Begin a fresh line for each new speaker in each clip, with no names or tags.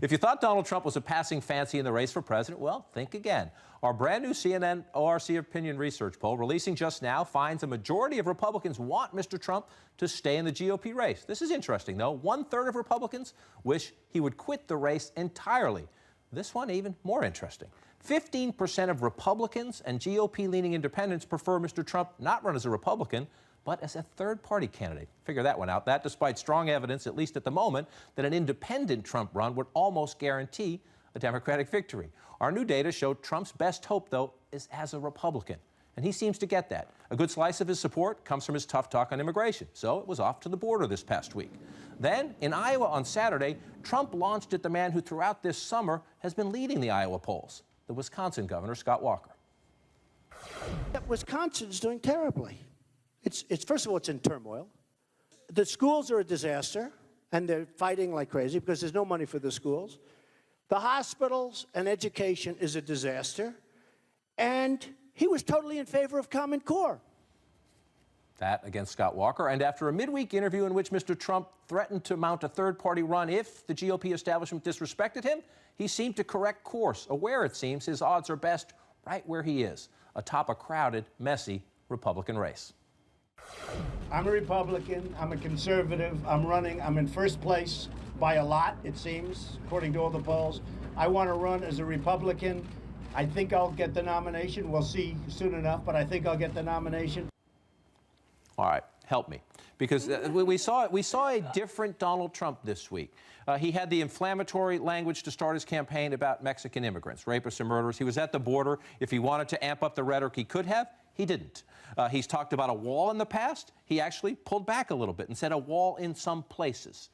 If you thought Donald Trump was a passing fancy in the race for president, well, think again. Our brand new CNN ORC opinion research poll releasing just now finds a majority of Republicans want Mr. Trump to stay in the GOP race. This is interesting, though. 1/3 of Republicans wish he would quit the race entirely. This one even more interesting. 15% of Republicans and GOP-leaning independents prefer Mr. Trump not run as a Republican, but as a third-party candidate. Figure that one out. That despite strong evidence, at least at the moment, that an independent Trump run would almost guarantee a Democratic victory. Our new data showed Trump's best hope, though, is as a Republican. And he seems to get that. A good slice of his support comes from his tough talk on immigration. So it was off to the border this past week. Then, in Iowa on Saturday, Trump launched at the man who throughout this summer has been leading the Iowa polls, the Wisconsin governor, Scott Walker.
Wisconsin's doing terribly. It's first of all, it's in turmoil. The schools are a disaster, and they're fighting like crazy because there's no money for the schools. The hospitals and education is a disaster. And he was totally in favor of Common Core.
That against Scott Walker. And after a midweek interview in which Mr. Trump threatened to mount a third-party run if the GOP establishment disrespected him, he seemed to correct course, aware, it seems, his odds are best right where he is, atop a crowded, messy Republican race.
I'm a Republican. I'm a conservative. I'm running. I'm in first place by a lot, it seems, according to all the polls. I want to run as a Republican. I think I'll get the nomination. We'll see soon enough, but I think I'll get the nomination.
All right, help me. Because we saw a different Donald Trump this week. He had the inflammatory language to start his campaign about Mexican immigrants, rapists and murderers. He was at the border. If he wanted to amp up the rhetoric, he could have. He didn't. He's talked about a wall in the past. He actually pulled back a little bit and said a wall in some places.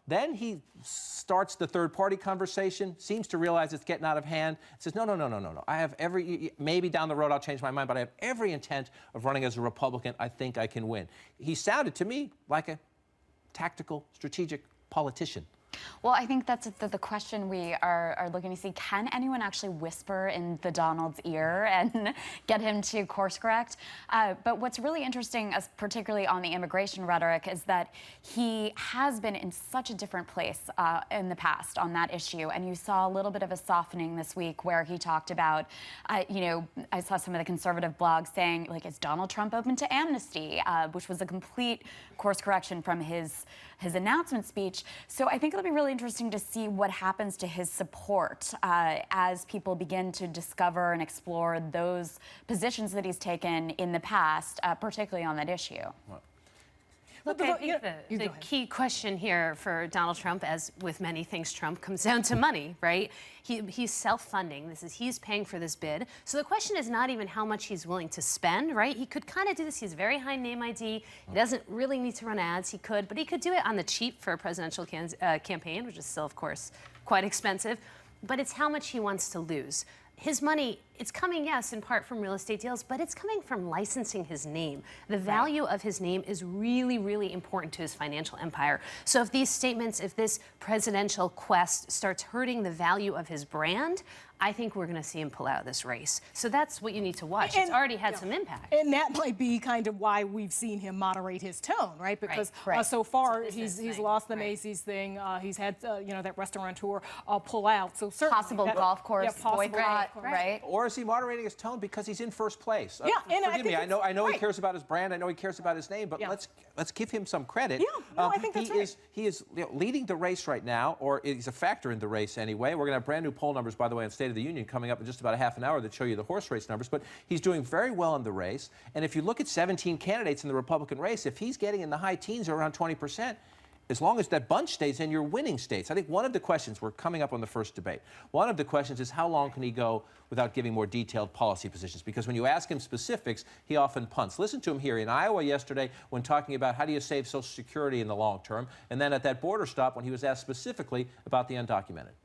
Then he starts the third-party conversation, seems to realize it's getting out of hand, says, no. I have maybe down the road I'll change my mind, but I have every intent of running as a Republican. I think I can win. He sounded to me like a tactical, strategic politician.
Well, I think that's the question we are looking to see. Can anyone actually whisper in the Donald's ear and get him to course correct? But what's really interesting, particularly on the immigration rhetoric, is that he has been in such a different place in the past on that issue. And you saw a little bit of a softening this week where he talked about, I saw some of the conservative blogs saying, like, is Donald Trump open to amnesty? Which was a complete course correction from his announcement speech. So I think it'll be really interesting to see what happens to his support as people begin to discover and explore those positions that he's taken in the past, particularly on that issue.
Look, I think the key question here for Donald Trump, as with many things Trump, comes down to money, right? He's self-funding. He's paying for this bid. So the question is not even how much he's willing to spend, right? He could kind of do this. He's very high name ID. He doesn't really need to run ads. He could, but he could do it on the cheap for a presidential campaign, which is still, of course, quite expensive. But it's how much he wants to lose. His money, it's coming, yes, in part from real estate deals, but it's coming from licensing his name. The value of his name is really, really important to his financial empire. So if these statements, if this presidential quest starts hurting the value of his brand, I think we're going to see him pull out of this race. So that's what you need to watch. It's already had some impact.
And that might be kind of why we've seen him moderate his tone, right? Because so far he's lost the Macy's thing. He's had that restaurateur pull out. So certainly
possible golf course boycott, right?
Or is he moderating his tone because he's in first place?
Yeah, and
forgive me. I know he cares about his brand. I know he cares about his name. But let's give him some credit.
Yeah, no, I think that's right.
He is leading the race right now, or he's a factor in the race anyway. We're going to have brand new poll numbers, by the way, on State of the Union coming up in just about a half an hour that show you the horse race numbers. But he's doing very well in the race. And if you look at 17 candidates in the Republican race, if he's getting in the high teens or around 20%, as long as that bunch stays in, you're winning states. I think one of the questions, we're coming up on the first debate, one of the questions is how long can he go without giving more detailed policy positions? Because when you ask him specifics, he often punts. Listen to him here in Iowa yesterday when talking about how do you save Social Security in the long term, and then at that border stop when he was asked specifically about the undocumented.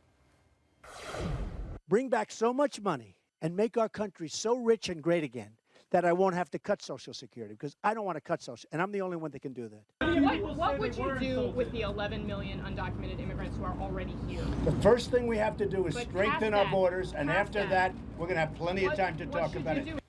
Bring back so much money and make our country so rich and great again that I won't have to cut Social Security, because I don't want to cut Social, and I'm the only one that can do that.
What would you do with the 11 million undocumented immigrants who are already here?
The first thing we have to do is strengthen our borders, and after that, we're going to have plenty of time to talk about it.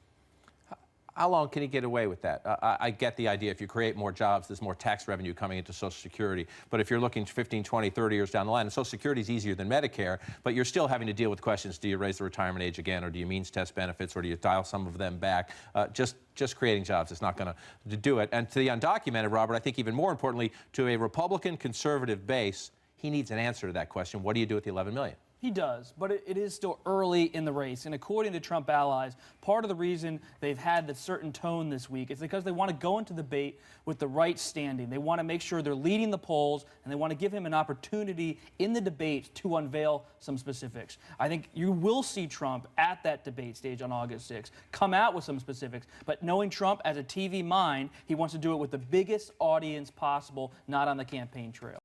How long can he get away with that? I get the idea. If you create more jobs, there's more tax revenue coming into Social Security. But if you're looking 15, 20, 30 years down the line, and Social Security is easier than Medicare, but you're still having to deal with questions. Do you raise the retirement age again, or do you means test benefits, or do you dial some of them back? Just creating jobs is not going to do it. And to the undocumented, Robert, I think even more importantly, to a Republican conservative base, he needs an answer to that question. What do you do with the 11 million?
He does, but it is still early in the race. And according to Trump allies, part of the reason they've had that certain tone this week is because they want to go into debate with the right standing. They want to make sure they're leading the polls, and they want to give him an opportunity in the debate to unveil some specifics. I think you will see Trump at that debate stage on August 6th come out with some specifics, but knowing Trump as a TV mind, he wants to do it with the biggest audience possible, not on the campaign trail.